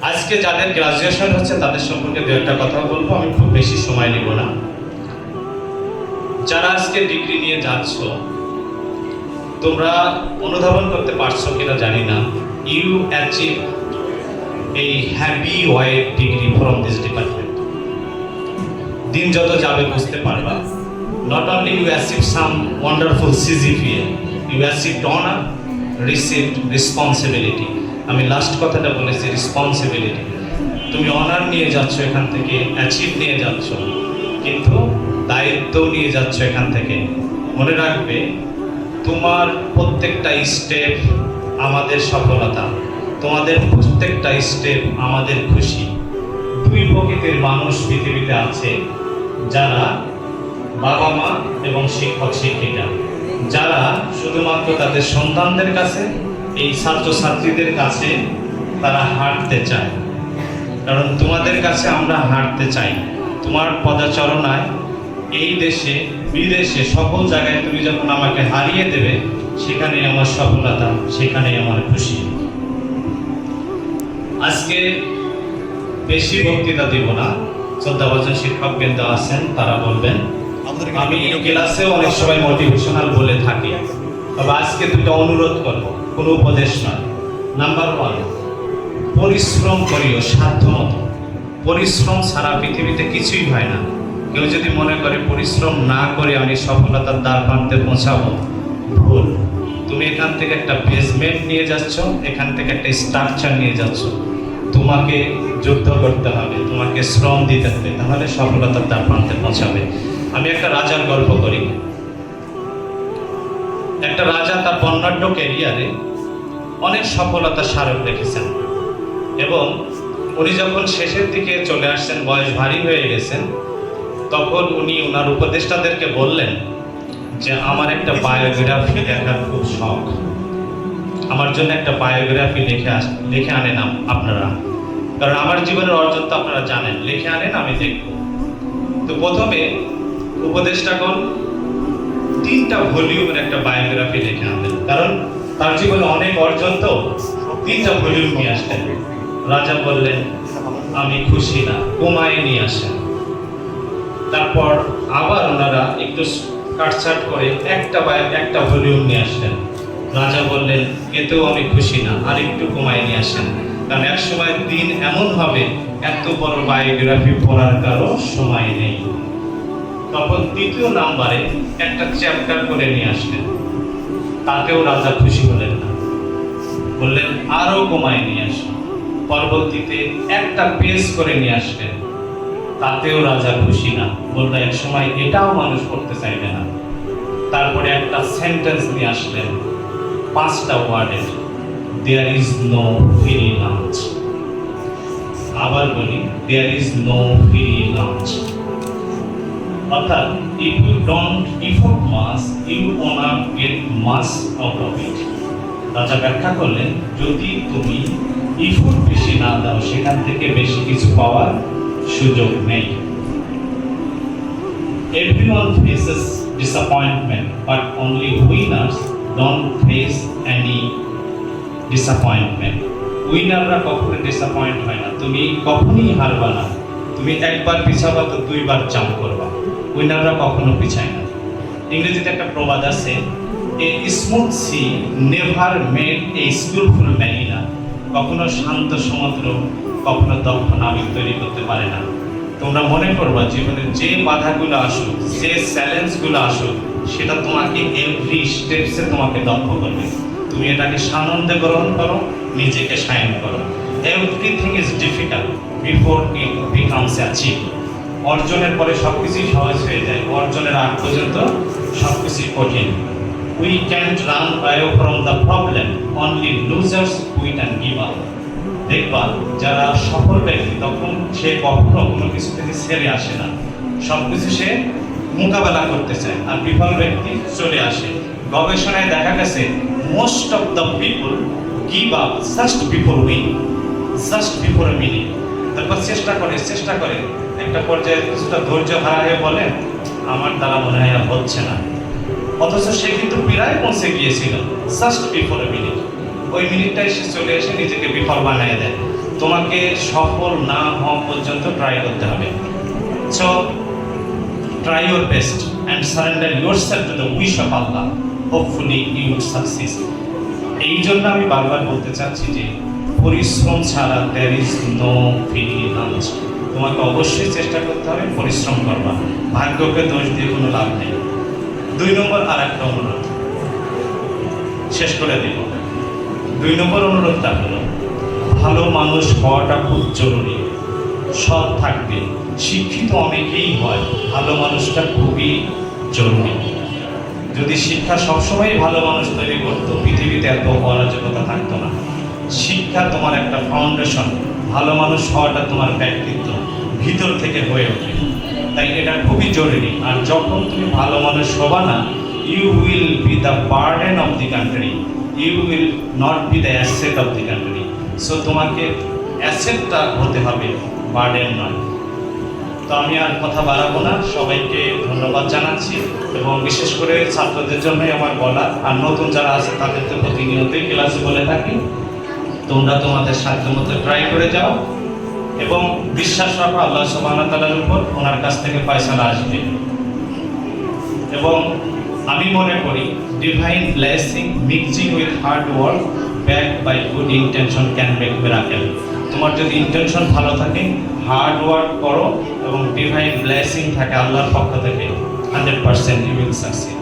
আজকে যাদের গ্রাজুয়েশন হচ্ছে তাদের সম্পর্কে দু একটা কথা বলবো, আমি খুব বেশি সময় নেব না। যারা আজকে ডিগ্রি নিয়ে যাচ্ছ, তোমরা অনুধাবন করতে পারছো কিনা জানি না, ইউ অ্যাচিভ এই happy wide degree from this department. দিন যত যাবে বুঝতে পারবা, not only you achieve some wonderful CGPA, you achieved honour, received responsibility. আমি লাস্ট কথাটা বলেছি, রেসপন্সিবিলিটি। তুমি অনার নিয়ে যাচ্ছ এখান থেকে, অ্যাচিভ নিয়ে যাচ্ছ, কিন্তু দায়িত্ব নিয়ে যাচ্ছ এখান থেকে। মনে রাখবে, তোমার প্রত্যেকটা স্টেপ আমাদের সফলতা, তোমাদের প্রত্যেকটা স্টেপ আমাদের খুশি। দুই প্রকৃতির মানুষ পৃথিবীতে আছে, যারা বাবা মা এবং শিক্ষক শিক্ষিকা, যারা শুধুমাত্র তাদের সন্তানদের কাছে, এই ছাত্রছাত্রীদের কাছে তারা হাঁটতে চায়। কারণ তোমাদের কাছে আমরা হাঁটতে চাই। তোমার পদচারণায় এই দেশে বিদেশে সকল জায়গায় তুমি যখন আমাকে হারিয়ে দেবে, সেখানেই আমার সফলতা, সেখানেই আমার খুশি। আজকে বেশি বক্তৃতা দিব না, শ্রদ্ধাভাজন শিক্ষকবৃন্দ আছেন, তারা বলবেন। আমি ক্লাসেও অনেক সময় মোটিভেশনাল বলে থাকি, তবে আজকে দুটো অনুরোধ করব, কোনো উপদেশ নয়। নাম্বার 1, পরিশ্রম করিও সাধ্যমতো। পরিশ্রম ছাড়া পৃথিবীতে কিছুই হয় না। কেউ যদি মনে করে পরিশ্রম না করে আমি সফলতার দ্বার প্রান্তে পৌঁছাবো, ভুল। তুমি এখান থেকে একটা বেসমেন্ট নিয়ে যাচ্ছ, এখান থেকে একটা স্ট্রাকচার নিয়ে যাচ্ছ। তোমাকে যুদ্ধ করতে হবে, তোমাকে শ্রম দিতে হবে, তাহলে সফলতার দ্বার প্রান্তে পৌঁছাবে। আমি একটা রাজার গল্প করি। একটা রাজা তার বর্ণাঢ্য ক্যারিয়ারে অনেক সফলতার স্মারক রেখেছেন, এবং উনি যখন শেষের দিকে চলে আসছেন, বয়স ভারী হয়ে গেছেন, তখন উনি ওনার উপদেষ্টাদেরকে বললেন যে আমার একটা বায়োগ্রাফি লেখার খুব শখ, আমার জন্য একটা বায়োগ্রাফি লিখে আনেন আপনারা, কারণ আমার জীবনের অর্জন তো আপনারা জানেন, লিখে আনেন, আমি দেখব। তো প্রথমে উপদেষ্টাগণ 3টা ভলিউমের একটা বায়োগ্রাফি লিখে আনলেন, কারণ তার জীবনে অনেক অর্জন, তো 3টা ভলিউম নিয়ে আসতেন। রাজা বললেন আমি খুশি না, কমায় নিয়ে আসেন। তারপর আবার ওনারা একটু কাটছাট করে একটা ভলিউম নিয়ে আসলেন। রাজা বললেন এতেও আমি খুশি না, আর একটু কমায় নিয়ে আসেন, কারণ এক সময় দিন এমন হবে এত বড় বায়োগ্রাফি পড়ার কারো সময় নেই। তখন 3য় নাম্বারে একটা চ্যাপ্টার করে নিয়ে আসলেন, তাতেও রাজা খুশি হলেন না, বললেন আরো কমায় নিয়ে আসেন। পরবর্তীতে একটা পেজ করে নিয়ে আসলেন, তাতেও রাজা খুশি না, বললেন এক সময় এটাও মানুষ পড়তে চাইবে না। তারপরে একটা সেন্টেন্স নিয়ে আসলেন, 5টা ওয়ার্ডের, there is no free lunch. আবার বলি, there is no free lunch. অর্থাৎ if you don't effort much, you wanna get much out of it. রাজা ব্যাখ্যা করলেন, যদি তুমি ইফোর্ট বেশি না দাও, সেখান থেকে বেশি কিছু পাওয়ার সুযোগ নেই। Everyone faces disappointment, but only winners don't face any disappointment. উইনাররা কখনো ডিসঅ্যাপয়েন্ট হয় না। তুমি কখনোই হারবা না। তুমি একবার পিছাবা তো 2বার জাম্প করবা। উইনাররা কখনো পিছায় না। ইংরেজিতে একটা প্রবাদ আছে, a smooth sea never made a skillful mariner. কখনো শান্ত সমুদ্র কখনো দক্ষ নাবিক তৈরি করতে পারে না। তোমরা মনে করবা জীবনে যে বাধাগুলো আসুক, যে চ্যালেঞ্জগুলো আসুক, সেটা তোমাকে এভরি স্টেপসে তোমাকে দক্ষ করবে। তুমি এটাকে সানন্দে গ্রহণ করো, নিজেকে শাইন করো। Everything is difficult before it becomes achieve. অর্জনের পরে সবকিছুই সহজ হয়ে যায়, অর্জনের আগ পর্যন্ত সবকিছুই কঠিন। We can't run away from the problem, only losers quit and give up. দেখবা যারা সফল ব্যক্তি, তখন সে কখনো কোনো কিছু থেকে ছেড়ে আসে না, সবকিছু সে মোকাবেলা করতে চায়। আর বিফল ব্যক্তি চলে আসে। গবেষণায় দেখা গেছে most of the people give up just before win, just before a minute. তারপর চেষ্টা করে একটা পর্যায়ে কিছুটা ধৈর্য হারা হয়ে বলে আমার দ্বারা মনে হয় আর হচ্ছে না, অথচ সে কিন্তু প্রায় পৌঁছে গিয়েছিল, জাস্ট বিফোর এ মিনিট। ওই মিনিটটাই সে চলে এসে নিজেকে বিফল বানিয়ে দেয়। তোমাকে সফল না হওয়া পর্যন্ত ট্রাই করতে হবে। So try your best and surrender yourself to the wish of Allah. Hopefully you would succeed. এই জন্য আমি বারবার বলতে চাচ্ছি যে পরিশ্রম ছাড়া there is no free lunch. তোমাকে অবশ্যই চেষ্টা করতে হবে, পরিশ্রম করবা, ভাগ্যকে দোষ দিয়ে কোনো লাভ নেই। 2 নম্বর আর একটা অনুরোধ শেষ করে দিব। 2 নম্বর অনুরোধটা হলো ভালো মানুষ হওয়াটা খুব জরুরি। সৎ থাকবে, শিক্ষিত অনেকেই হয়, ভালো মানুষটা খুবই জরুরি। যদি শিক্ষা সবসময় ভালো মানুষ তৈরি করতো, পৃথিবীতে এত অরাজকতা থাকতো না। শিক্ষা তোমার একটা ফাউন্ডেশন, ভালো মানুষ হওয়াটা তোমার ব্যক্তিত্ব, ভিতর থেকে হয়ে ওঠে। তাই এটা খুবই জরুরি। আর যখন তুমি ভালো মানুষ হবা না, you will be the burden of the country, you will not be the asset of the country. So তোমাকে অ্যাসেটটা হতে হবে, বার্ডেন নয়। তো আমি আর কথা বাড়াবো না, সবাইকে ধন্যবাদ জানাচ্ছি এবং বিশেষ করে ছাত্রদের জন্যই আমার বলা। আর নতুন যারা আছে তাদেরকে প্রতিনিয়তই ক্লাসে বলে থাকি, তোমরা তোমাদের সাধ্যমতো ট্রাই করে যাও এবং বিশ্বাস রাখো আল্লাহ সুবহানাহু ওয়া তাআলার উপর, ওনার কাছ থেকে ফয়সালা আসবে। এবং আমি মনে করি divine blessing mixing with hard work back bye good intention can make miracle. তোমার যদি ইন্টেনশন ভালো থাকে, হার্ড ওয়ার্ক করো এবং ডিভাইন ব্লেসিং থাকে আল্লাহর পক্ষ থেকে, 100% ইউ উইল সাকসিড।